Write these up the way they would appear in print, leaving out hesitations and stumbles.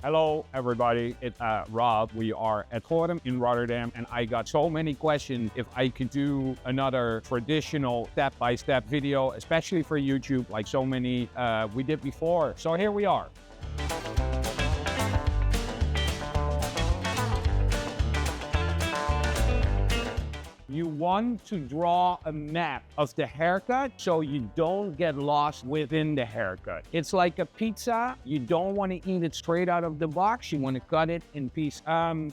Hello, everybody. It's Rob. We are at Schorem in Rotterdam, and I got so many questions if I could do another traditional step-by-step video, especially for YouTube, like so many we did before. So here we are. You want to draw a map of the haircut so you don't get lost within the haircut. It's like a pizza. You don't want to eat it straight out of the box. You want to cut it in pieces.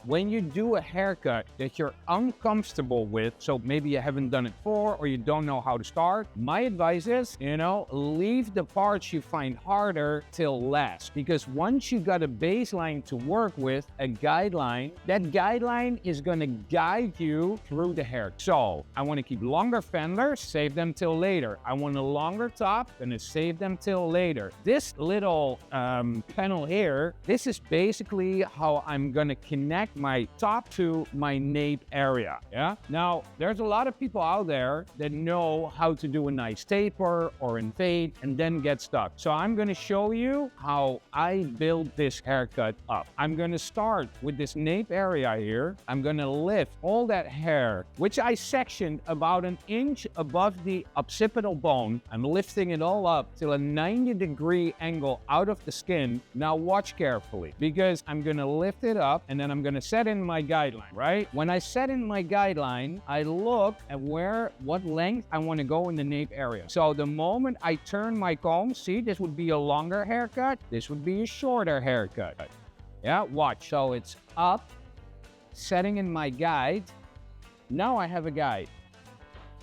When you do a haircut that you're uncomfortable with, so maybe you haven't done it before or you don't know how to start, my advice is, leave the parts you find harder till last. Because once you got a baseline to work with, a guideline, that guideline is going to guide you through the hair. So I want to keep longer fenders, save them till later. I want a longer top, gonna save them till later. This little panel here, this is basically how I'm gonna connect my top to my nape area. Yeah. Now there's a lot of people out there that know how to do a nice taper or in fade and then get stuck. So I'm gonna show you how I build this haircut up. I'm gonna start with this nape area here. I'm gonna lift all that hair, which I sectioned about an inch above the occipital bone. I'm lifting it all up till a 90-degree angle out of the skin. Now watch carefully, because I'm gonna lift it up and then I'm gonna set in my guideline, right? When I set in my guideline, I look at what length I wanna go in the nape area. So the moment I turn my comb, see, this would be a longer haircut, this would be a shorter haircut. Yeah, watch, so it's up, setting in my guide. Now I have a guide.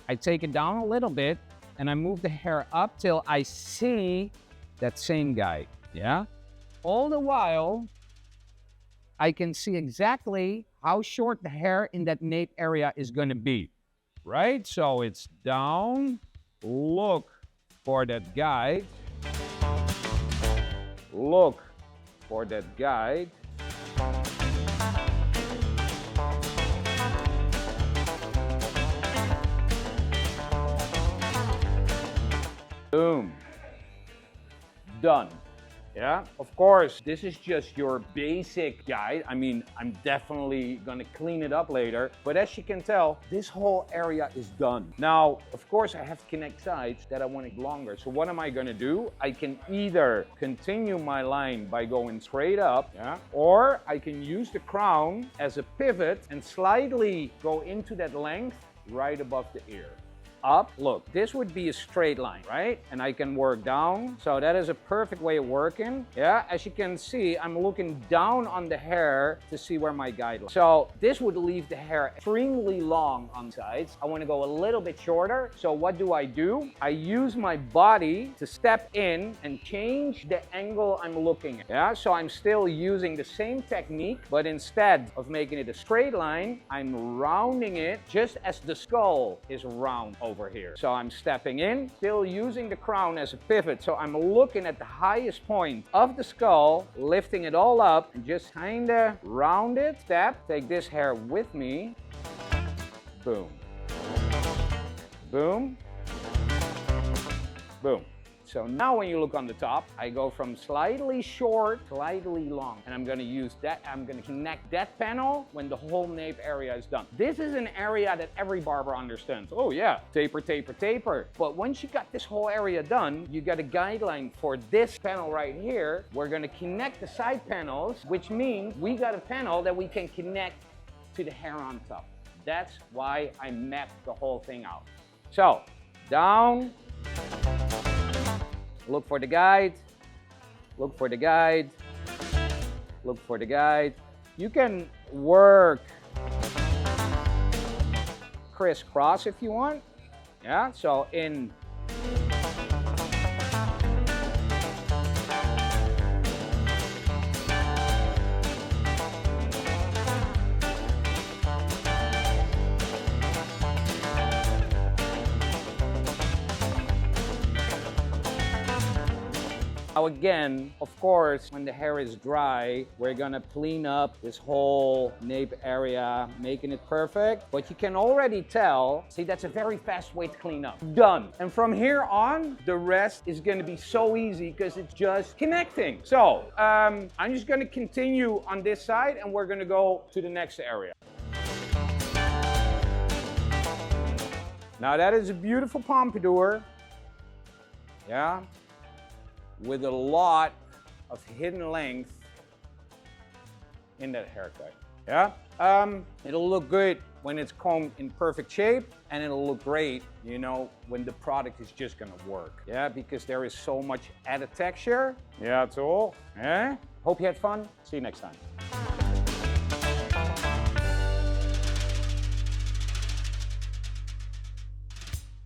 I take it down a little bit and I move the hair up till I see that same guide, yeah? All the while, I can see exactly how short the hair in that nape area is gonna be, right? So it's down, look for that guide, look for that guide. Boom. Done. Yeah, of course, this is just your basic guide. I mean, I'm definitely gonna clean it up later, but as you can tell, this whole area is done. Now, of course, I have to connect sides that I want it longer. So what am I gonna do? I can either continue my line by going straight up, yeah, or I can use the crown as a pivot and slightly go into that length right above the ear. Up, look, this would be a straight line, right? And I can work down. So that is a perfect way of working. Yeah, as you can see, I'm looking down on the hair to see where my guide is. So this would leave the hair extremely long on sides. I want to go a little bit shorter. So what do? I use my body to step in and change the angle I'm looking at. Yeah, so I'm still using the same technique, but instead of making it a straight line, I'm rounding it just as the skull is round over here. So I'm stepping in, still using the crown as a pivot. So I'm looking at the highest point of the skull, lifting it all up, and just kinda round it, step, take this hair with me, boom, boom, boom. So now when you look on the top, I go from slightly short, slightly long. And I'm gonna use that, I'm gonna connect that panel when the whole nape area is done. This is an area that every barber understands. Oh yeah, taper, taper, taper. But once you got this whole area done, you got a guideline for this panel right here. We're gonna connect the side panels, which means we got a panel that we can connect to the hair on top. That's why I mapped the whole thing out. So, down, look for the guide, look for the guide, look for the guide. You can work crisscross if you want. Yeah, so in Now again, of course, when the hair is dry, we're gonna clean up this whole nape area, making it perfect. But you can already tell, see, that's a very fast way to clean up. Done. And from here on, the rest is gonna be so easy because it's just connecting. So, I'm just gonna continue on this side and we're gonna go to the next area. Now that is a beautiful pompadour. Yeah. With a lot of hidden length in that haircut. Yeah, it'll look good when it's combed in perfect shape, and it'll look great, you know, when the product is just gonna work. Yeah, because there is so much added texture. Yeah, that's all. Yeah. Hope you had fun. See you next time.